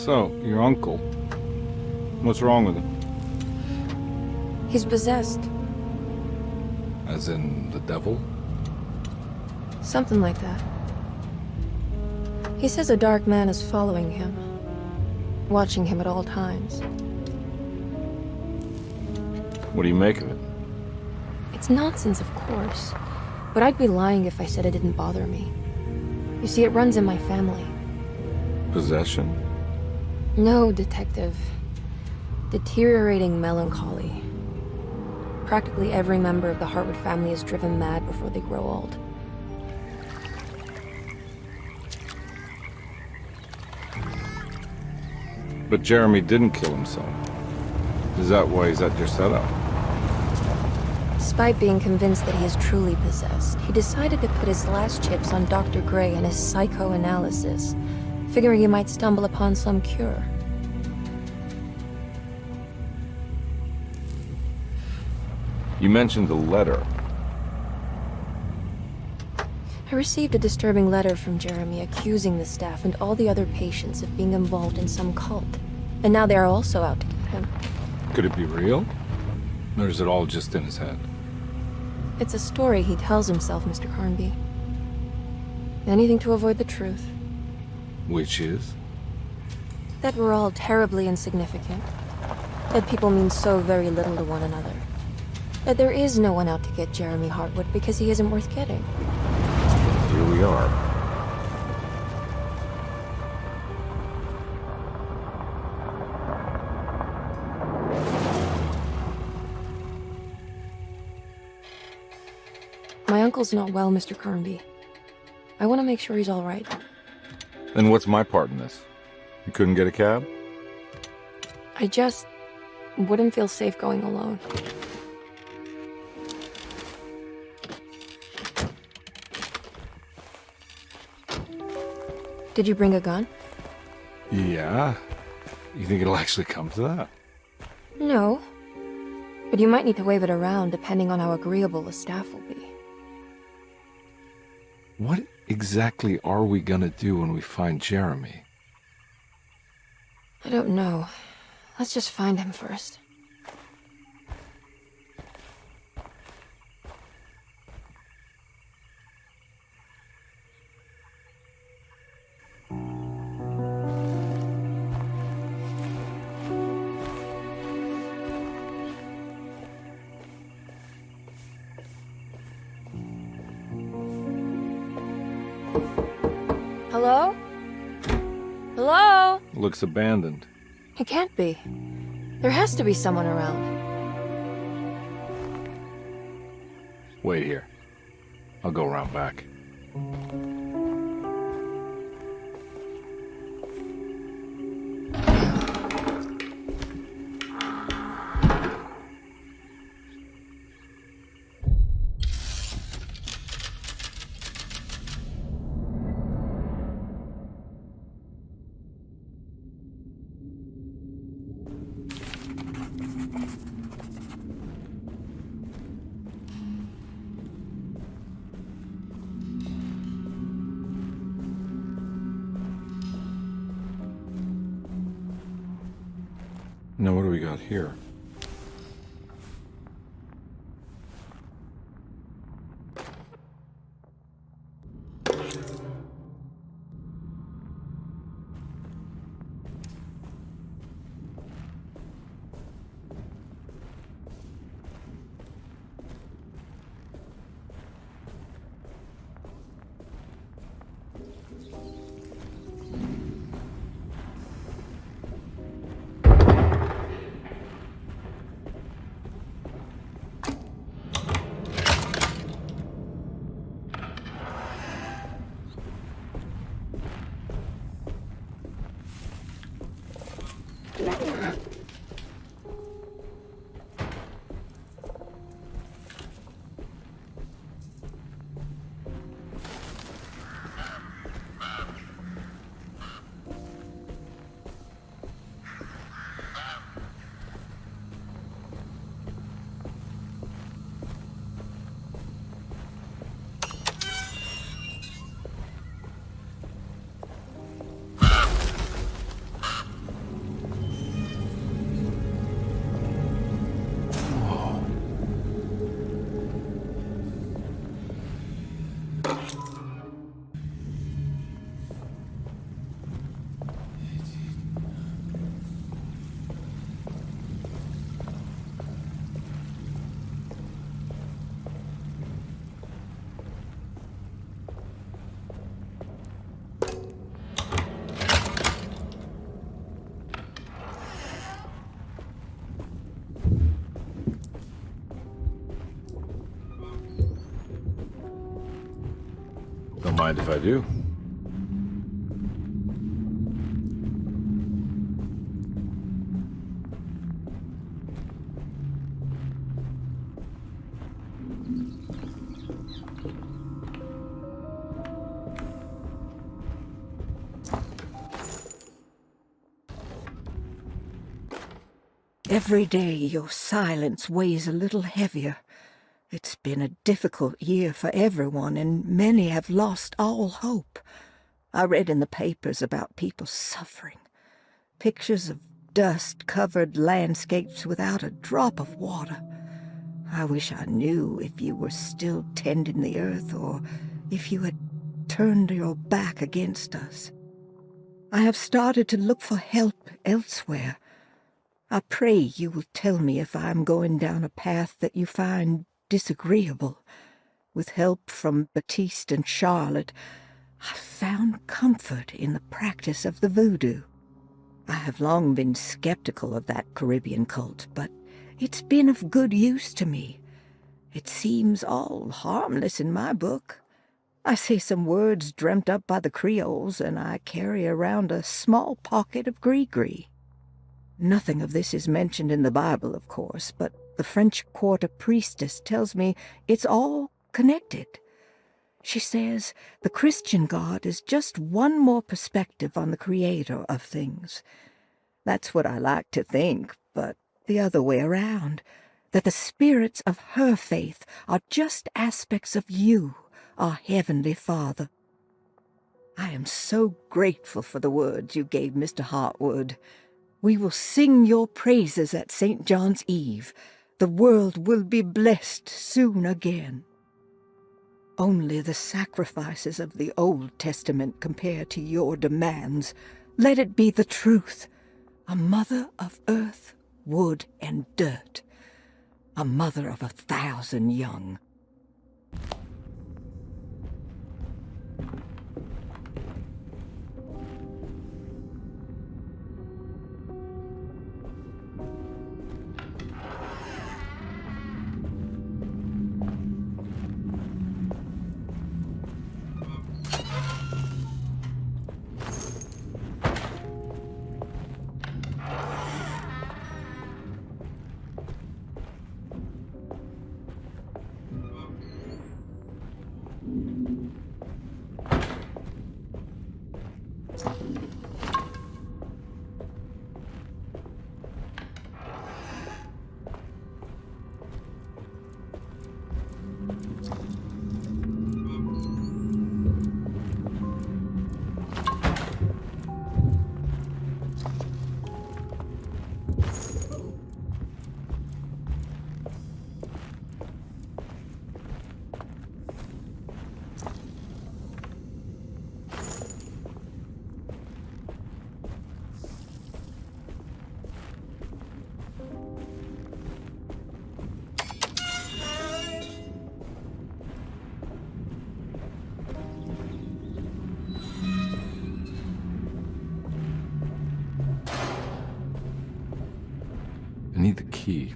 So, your uncle. What's wrong with him? He's possessed. As in the devil? Something like that. He says a dark man is following him, watching him at all times. What do you make of it? It's nonsense, of course, but I'd be lying if I said it didn't bother me. You see, it runs in my family. Possession? No, Detective. Deteriorating melancholy. Practically every member of the Hartwood family is driven mad before they grow old. But Jeremy didn't kill himself. Is that why he's at your setup? Despite being convinced that he is truly possessed, he decided to put his last chips on Dr. Gray and his psychoanalysis, figuring he might stumble upon some cure. You mentioned the letter. I received a disturbing letter from Jeremy accusing the staff and all the other patients of being involved in some cult. And now they are also out to get him. Could it be real? Or is it all just in his head? It's a story he tells himself, Mr. Carnby. Anything to avoid the truth. Which is? That we're all terribly insignificant. That people mean so very little to one another. That there is no one out to get Jeremy Hartwood because he isn't worth getting. Here we are. My uncle's not well, Mr. Carnby. I want to make sure he's all right. Then what's my part in this? You couldn't get a cab? I just wouldn't feel safe going alone. Did you bring a gun? Yeah. You think it'll actually come to that? No. But you might need to wave it around depending on how agreeable the staff will be. What exactly are we gonna do when we find Jeremy? I don't know. Let's just find him first. Hello? Hello? Looks abandoned. It can't be. There has to be someone around. Wait here. I'll go around back. Now what do we got here? Don't mind if I do. Every day your silence weighs a little heavier. It's been a difficult year for everyone, and many have lost all hope. I read in the papers about people suffering. Pictures of dust-covered landscapes without a drop of water. I wish I knew if you were still tending the earth or if you had turned your back against us. I have started to look for help elsewhere. I pray you will tell me if I am going down a path that you find disagreeable. With help from Baptiste and Charlotte, I found comfort in the practice of the voodoo. I have long been skeptical of that Caribbean cult, but it's been of good use to me. It seems all harmless in my book. I say some words dreamt up by the Creoles, and I carry around a small pocket of gree-gree. Nothing of this is mentioned in the Bible, of course, but the French Quarter priestess tells me it's all connected. She says the Christian God is just one more perspective on the creator of things. That's what I like to think, but the other way around, that the spirits of her faith are just aspects of you, our Heavenly Father. I am so grateful for the words you gave Mr. Hartwood. We will sing your praises at St. John's Eve. The world will be blessed soon again. Only the sacrifices of the Old Testament compare to your demands. Let it be the truth. A mother of earth, wood, and dirt. A mother of 1,000 young. I need the key.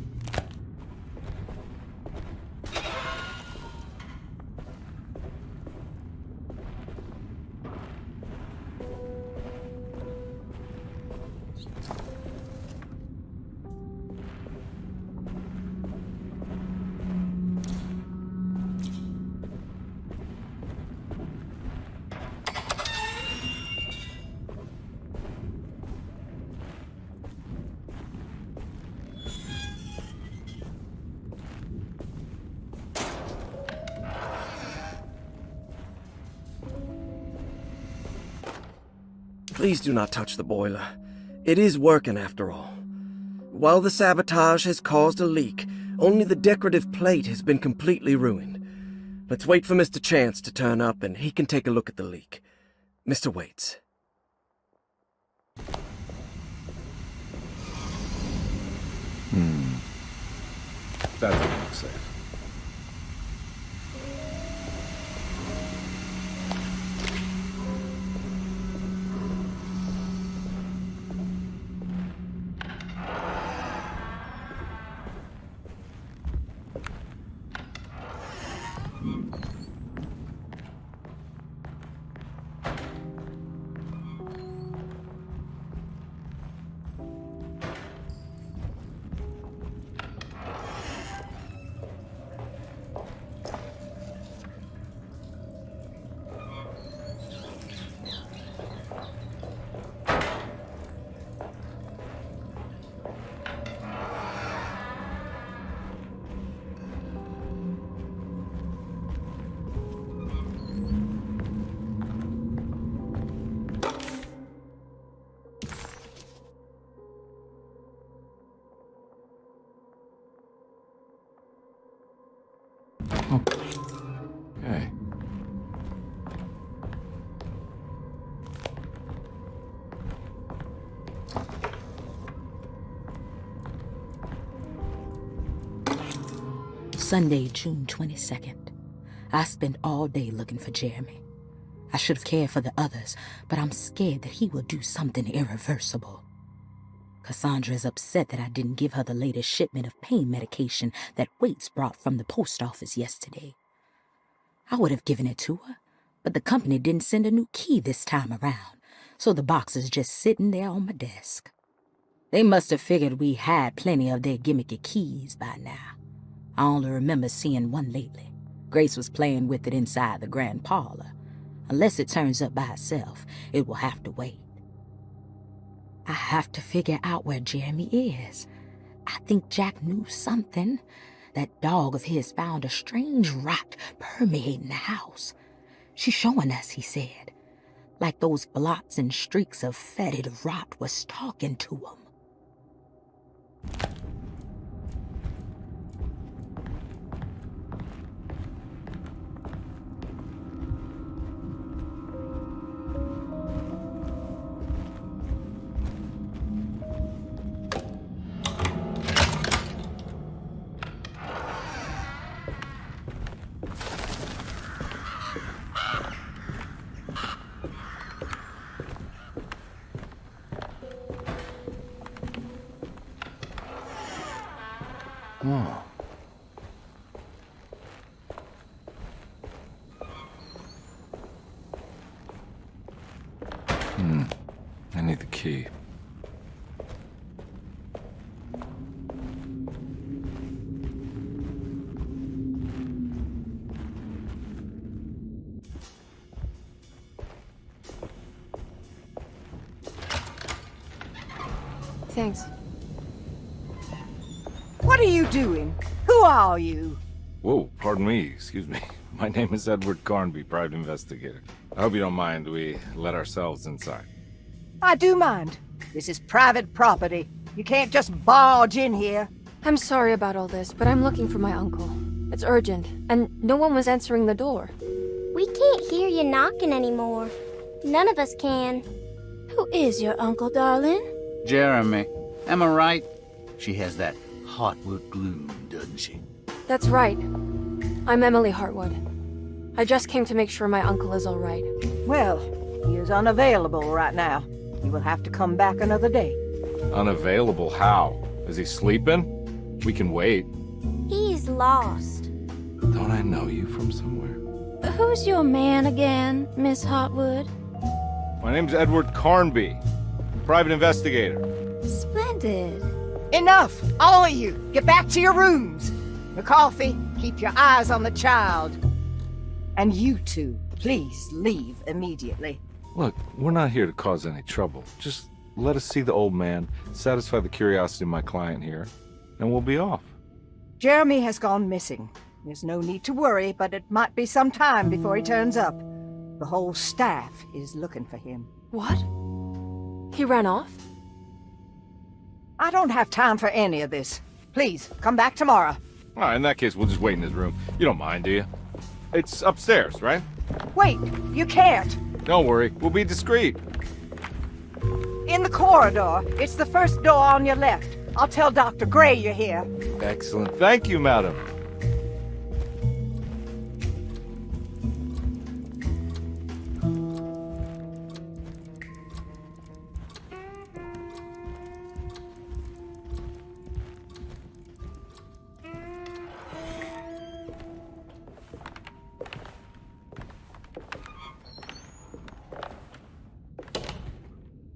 Please do not touch the boiler. It is working after all. While the sabotage has caused a leak, only the decorative plate has been completely ruined. Let's wait for Mr. Chance to turn up and he can take a look at the leak. Mr. Waits. That doesn't look safe. Okay. Sunday, June 22nd. I spent all day looking for Jeremy. I should have cared for the others, but I'm scared that he will do something irreversible. Cassandra is upset that I didn't give her the latest shipment of pain medication that Waits brought from the post office yesterday. I would have given it to her, but the company didn't send a new key this time around, so the box is just sitting there on my desk. They must have figured we had plenty of their gimmicky keys by now. I only remember seeing one lately. Grace was playing with it inside the grand parlor. Unless it turns up by itself, it will have to wait. I have to figure out where Jeremy is. I think Jack knew something. That dog of his found a strange rot permeating the house. She's showing us, he said. Like those blots and streaks of fetid rot was talking to him. Oh. I need the key. Thanks. What are you doing? Who are you? Whoa, pardon me, excuse me. My name is Edward Carnby, private investigator. I hope you don't mind we let ourselves inside. I do mind. This is private property. You can't just barge in here. I'm sorry about all this, but I'm looking for my uncle. It's urgent, and no one was answering the door. We can't hear you knocking anymore. None of us can. Who is your uncle, darling? Jeremy. Am I right? She has that Heartwood gloom, doesn't she? That's right. I'm Emily Hartwood. I just came to make sure my uncle is all right. Well, he is unavailable right now. He will have to come back another day. Unavailable how? Is he sleeping? We can wait. He's lost. Don't I know you from somewhere? Who's your man again, Miss Hartwood? My name's Edward Carnby, private investigator. Splendid. Enough! All of you! Get back to your rooms! McCarthy, keep your eyes on the child. And you two, please leave immediately. Look, we're not here to cause any trouble. Just let us see the old man, satisfy the curiosity of my client here, and we'll be off. Jeremy has gone missing. There's no need to worry, but it might be some time before he turns up. The whole staff is looking for him. What? He ran off? I don't have time for any of this. Please, come back tomorrow. All right, in that case, we'll just wait in his room. You don't mind, do you? It's upstairs, right? Wait, you can't. Don't worry, we'll be discreet. In the corridor. It's the first door on your left. I'll tell Dr. Gray you're here. Excellent. Thank you, madam.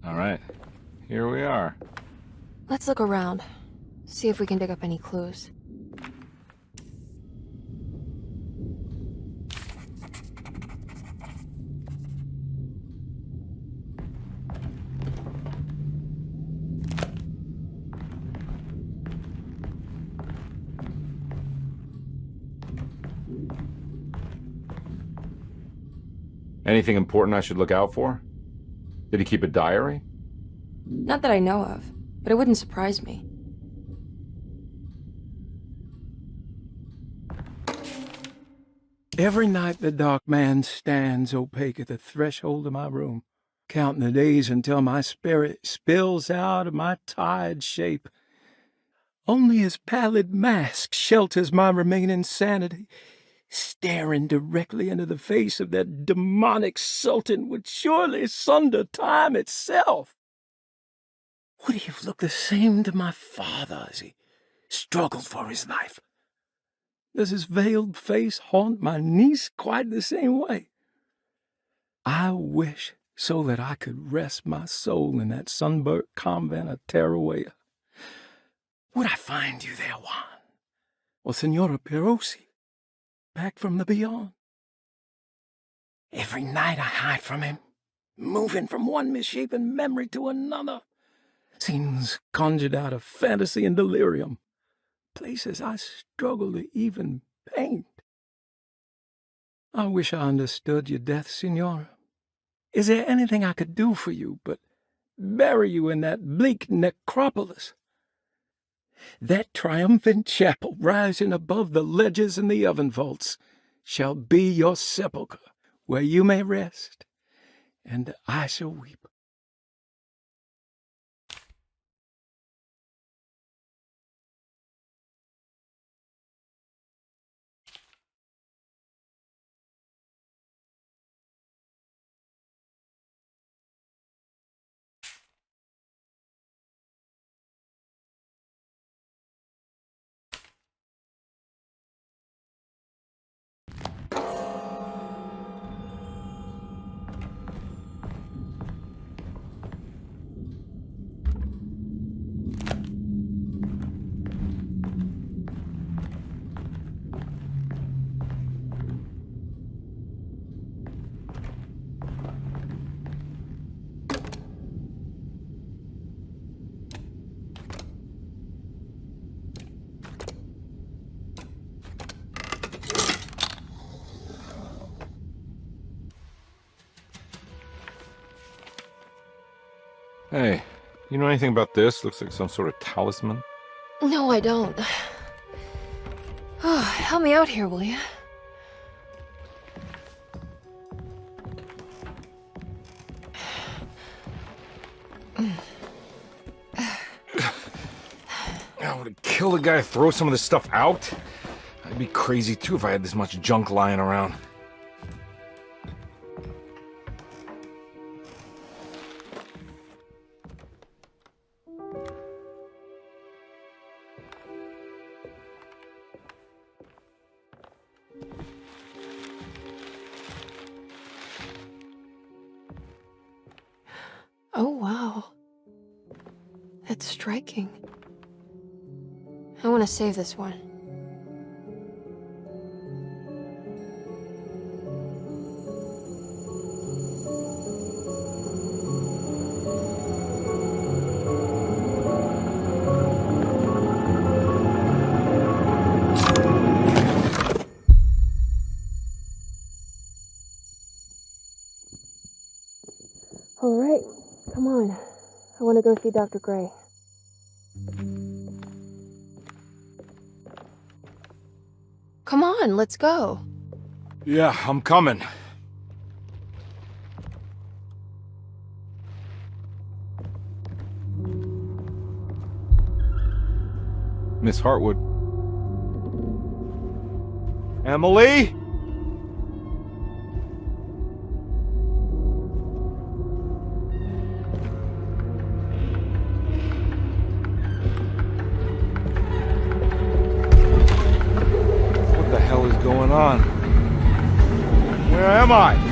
All right, here we are. Let's look around. See if we can dig up any clues. Anything important I should look out for? Did he keep a diary? Not that I know of, but it wouldn't surprise me. Every night the dark man stands opaque at the threshold of my room, counting the days until my spirit spills out of my tired shape. Only his pallid mask shelters my remaining sanity. Staring directly into the face of that demonic sultan would surely sunder time itself. Would he have looked the same to my father as he struggled for his life? Does his veiled face haunt my niece quite the same way? I wish so that I could rest my soul in that sunburnt convent of Teruel. Would I find you there, Juan? Or Senora Perosi, back from the beyond? Every night I hide from him, moving from one misshapen memory to another. Scenes conjured out of fantasy and delirium. Places I struggle to even paint. I wish I understood your death, Signora. Is there anything I could do for you but bury you in that bleak necropolis? That triumphant chapel rising above the ledges and the oven vaults shall be your sepulchre, where you may rest, and I shall weep. Hey, you know anything about this? Looks like some sort of talisman. No, I don't. Oh, help me out here, will you? I would kill the guy, throw some of this stuff out. I'd be crazy too if I had this much junk lying around. Oh, wow. That's striking. I want to save this one. All right, come on. I want to go see Dr. Gray. Come on, let's go. Yeah, I'm coming. Miss Hartwood. Emily? What the hell is going on? Where am I?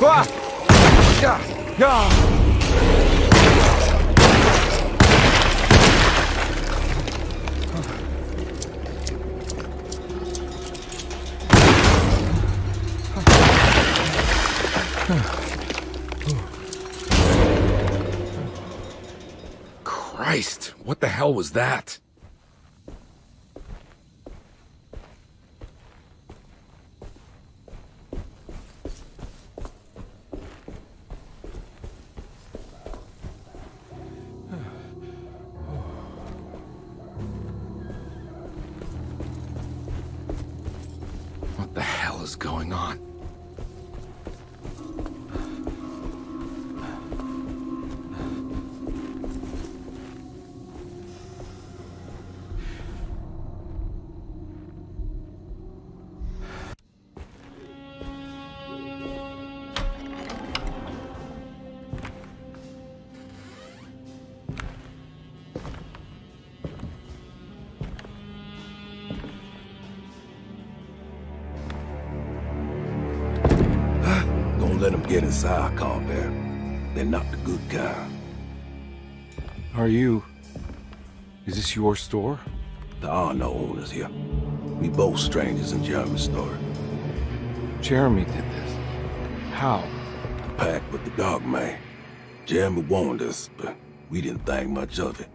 Ah! Yeah! Yeah! Christ, what the hell was that? What the hell is going on? Don't let them get inside, Colbert. They're not the good kind. Are you... Is this your store? There are no owners here. We both strangers in Jeremy's story. Jeremy did this. How? Pact with the dog man. Jeremy warned us, but we didn't think much of it.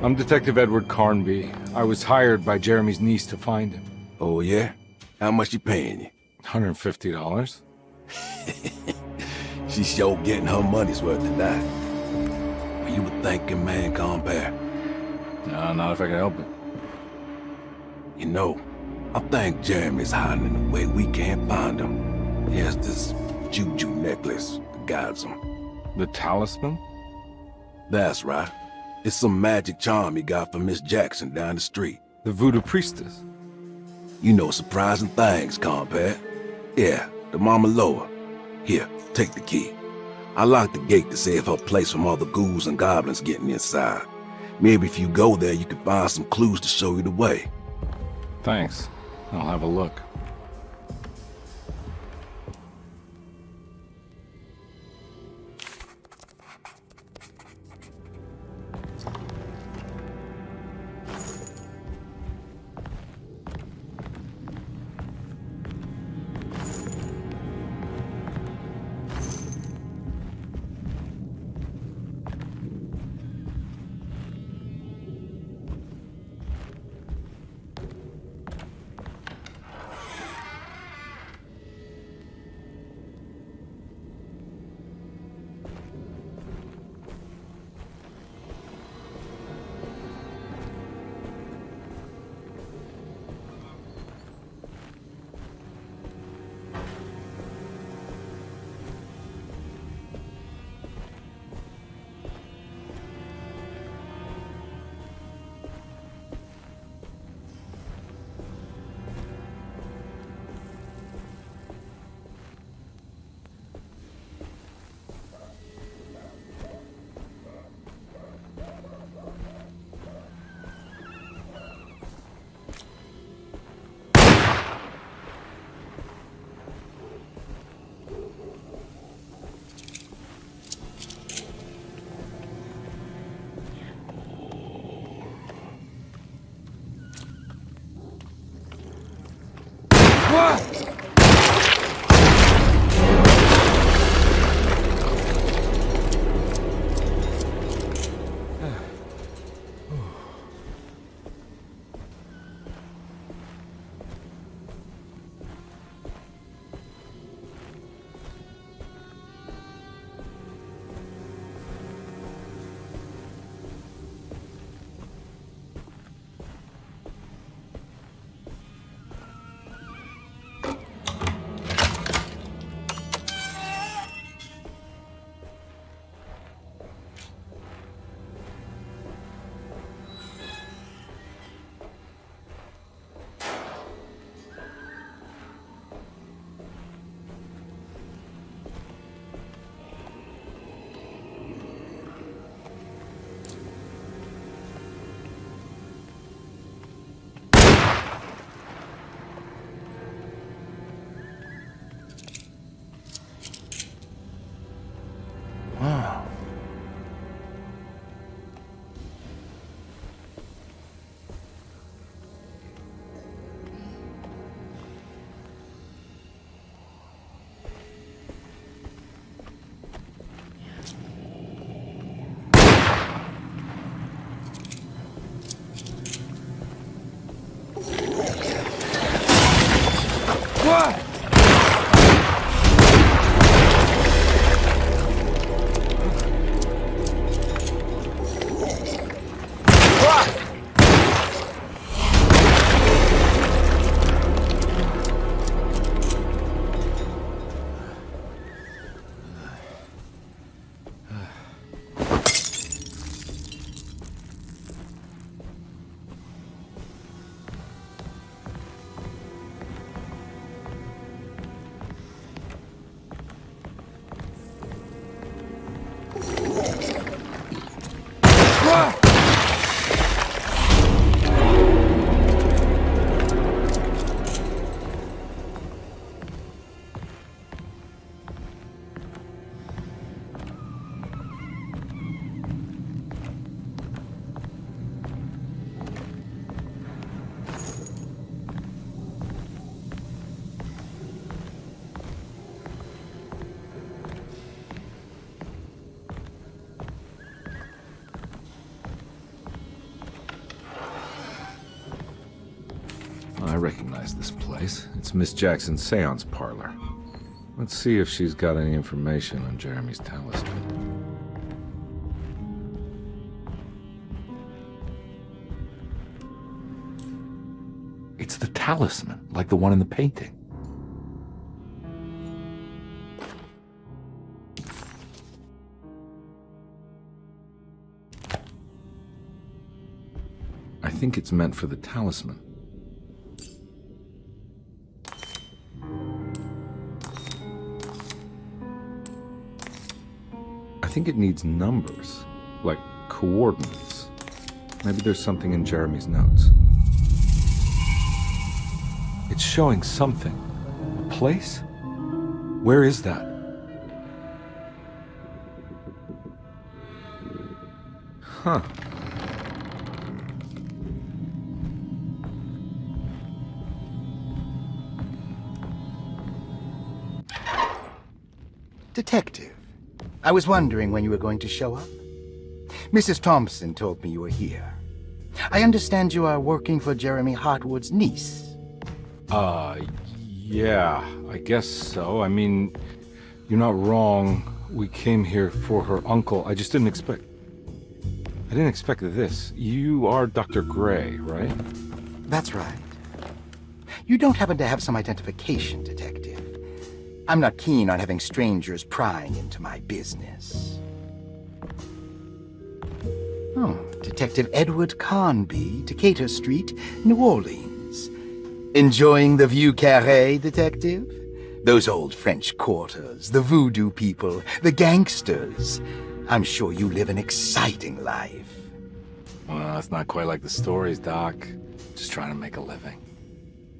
I'm Detective Edward Carnby. I was hired by Jeremy's niece to find him. Oh, yeah? How much you paying you? $150. She's sure getting her money's worth tonight. Are you a thinking man, compare? No, not if I can help it. You know, I think Jeremy's hiding in a way we can't find him. He has this juju necklace that guides him. The talisman? That's right. It's some magic charm he got from Miss Jackson down the street. The voodoo priestess? You know surprising things, compare. Yeah, the Mama Loa. Here, take the key. I locked the gate to save her place from all the ghouls and goblins getting inside. Maybe if you go there, you can find some clues to show you the way. Thanks. I'll have a look. recognize this place. It's Miss Jackson's seance parlor. Let's see if she's got any information on Jeremy's talisman. It's the talisman, like the one in the painting. I think it's meant for the talisman. I think it needs numbers, like coordinates. Maybe there's something in Jeremy's notes. It's showing something. A place? Where is that? Huh. Detective, I was wondering when you were going to show up. Mrs. Thompson told me you were here. I understand you are working for Jeremy Hartwood's niece. Yeah, I guess so. I mean, you're not wrong. We came here for her uncle. I just didn't expect... I didn't expect this. You are Dr. Gray, right? That's right. You don't happen to have some identification, Detective. I'm not keen on having strangers prying into my business. Oh, Detective Edward Carnby, Decatur Street, New Orleans. Enjoying the Vieux Carré, Detective? Those old French quarters, the voodoo people, the gangsters. I'm sure you live an exciting life. Well, it's not quite like the stories, Doc. Just trying to make a living.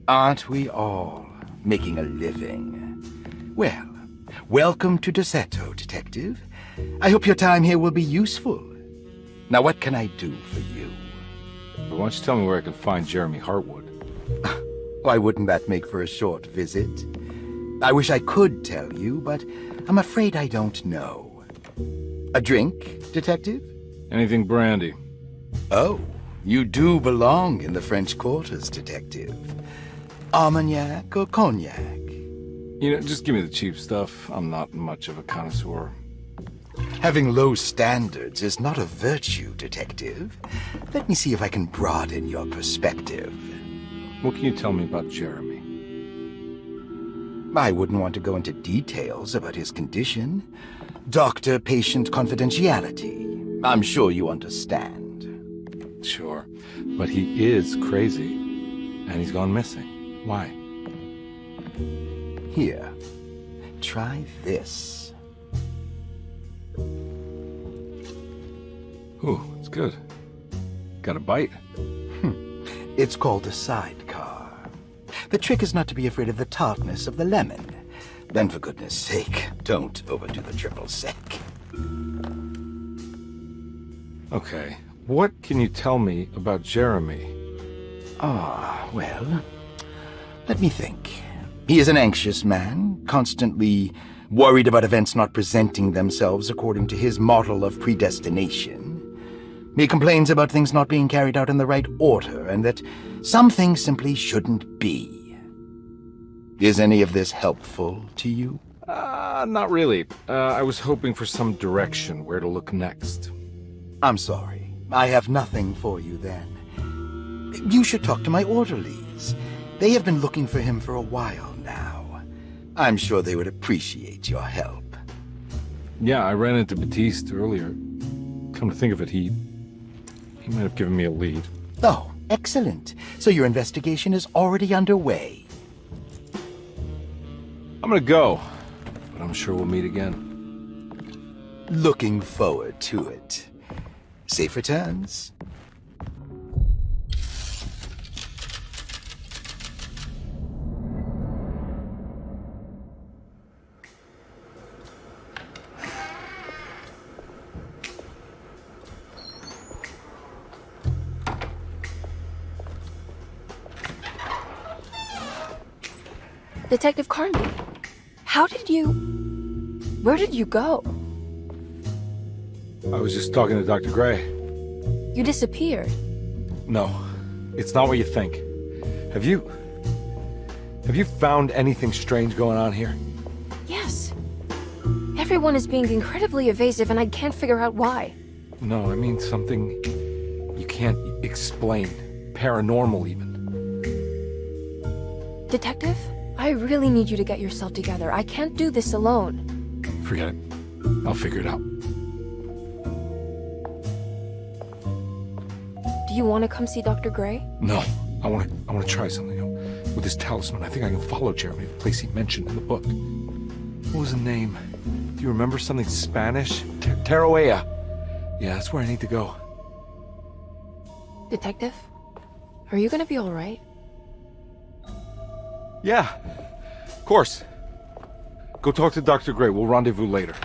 Aren't we all making a living? Well, welcome to Deseto, Detective. I hope your time here will be useful. Now, what can I do for you? Why don't you tell me where I can find Jeremy Hartwood? Why wouldn't that make for a short visit? I wish I could tell you, but I'm afraid I don't know. A drink, Detective? Anything brandy. Oh, you do belong in the French quarters, Detective. Armagnac or cognac? You know, just give me the cheap stuff. I'm not much of a connoisseur. Having low standards is not a virtue, Detective. Let me see if I can broaden your perspective. What can you tell me about Jeremy? I wouldn't want to go into details about his condition. Doctor-patient confidentiality. I'm sure you understand. Sure, but he is crazy, and he's gone missing. Why? Here, try this. Ooh, it's good. Got a bite? It's called a sidecar. The trick is not to be afraid of the tartness of the lemon. Then, for goodness sake, don't overdo the triple sec. Okay, what can you tell me about Jeremy? Well, let me think. He is an anxious man, constantly worried about events not presenting themselves according to his model of predestination. He complains about things not being carried out in the right order, and that some things simply shouldn't be. Is any of this helpful to you? Not really. I was hoping for some direction where to look next. I'm sorry. I have nothing for you then. You should talk to my orderlies. They have been looking for him for a while now. I'm sure they would appreciate your help. Yeah, I ran into Batiste earlier. Come to think of it, he might have given me a lead. Oh, excellent. So your investigation is already underway. I'm gonna go, but I'm sure we'll meet again. Looking forward to it. Safe returns. Detective Carnby, where did you go? I was just talking to Dr. Gray. You disappeared. No, it's not what you think. Have you Have you found anything strange going on here? Yes. Everyone is being incredibly evasive, and I can't figure out why. No, I mean something you can't explain. Paranormal, even. Detective, I really need you to get yourself together. I can't do this alone. Forget it. I'll figure it out. Do you want to come see Dr. Gray? No. I want to try something. With this talisman, I think I can follow Jeremy to the place he mentioned in the book. What was the name? Do you remember something Spanish? Tarawea. Yeah, that's where I need to go. Detective, are you gonna be all right? Yeah, of course. Go talk to Dr. Gray. We'll rendezvous later.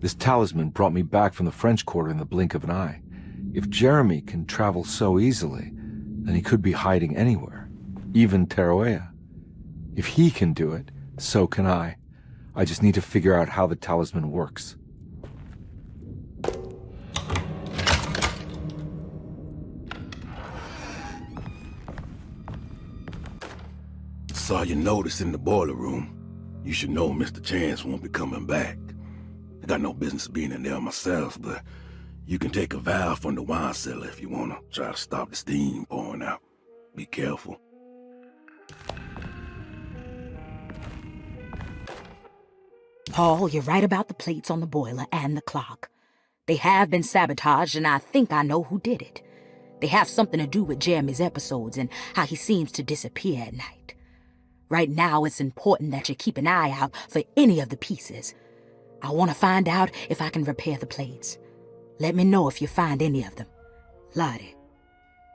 This talisman brought me back from the French Quarter in the blink of an eye. If Jeremy can travel so easily, then he could be hiding anywhere, even Tarawea. If he can do it, so can I. I just need to figure out how the talisman works. Saw your notice in the boiler room. You should know Mr. Chance won't be coming back. I got no business being in there myself, but you can take a valve from the wine cellar if you want to try to stop the steam pouring out. Be careful. Paul, you're right about the plates on the boiler and the clock. They have been sabotaged, and I think I know who did it. They have something to do with Jeremy's episodes and how he seems to disappear at night. Right now, it's important that you keep an eye out for any of the pieces. I want to find out if I can repair the plates. Let me know if you find any of them. Lottie.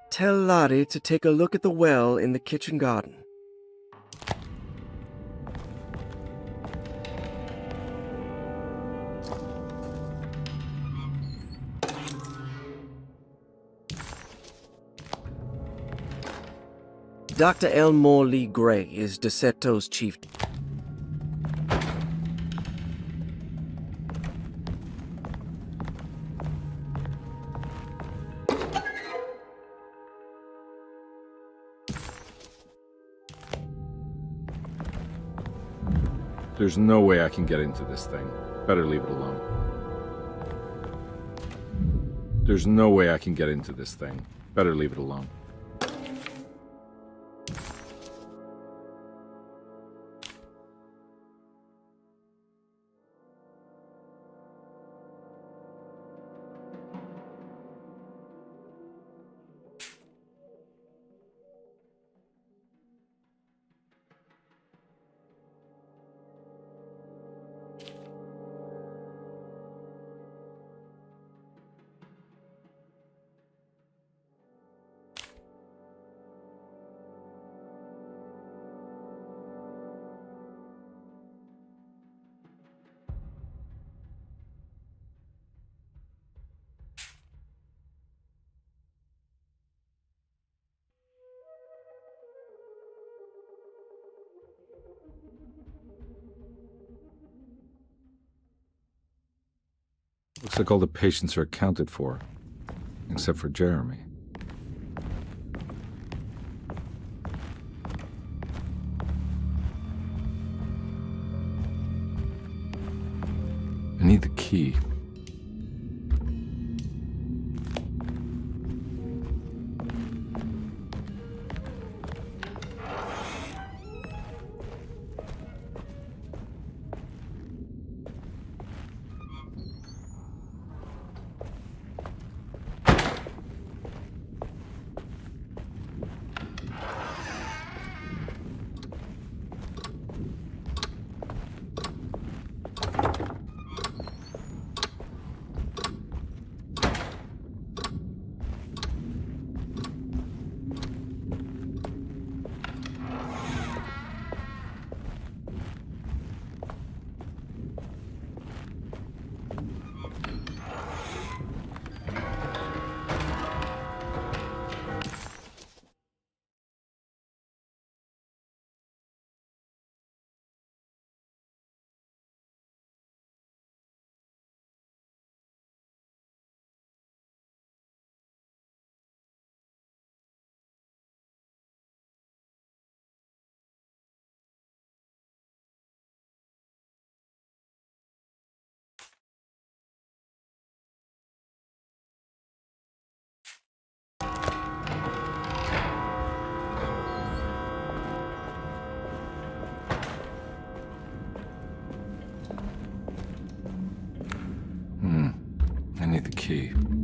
Tell Lottie to take a look at the well in the kitchen garden. Dr. Elmore Lee Gray is DeSeto's chief. There's no way I can get into this thing. Better leave it alone. There's no way I can get into this thing. Better leave it alone. Looks like all the patients are accounted for, except for Jeremy. I need the key. me the key.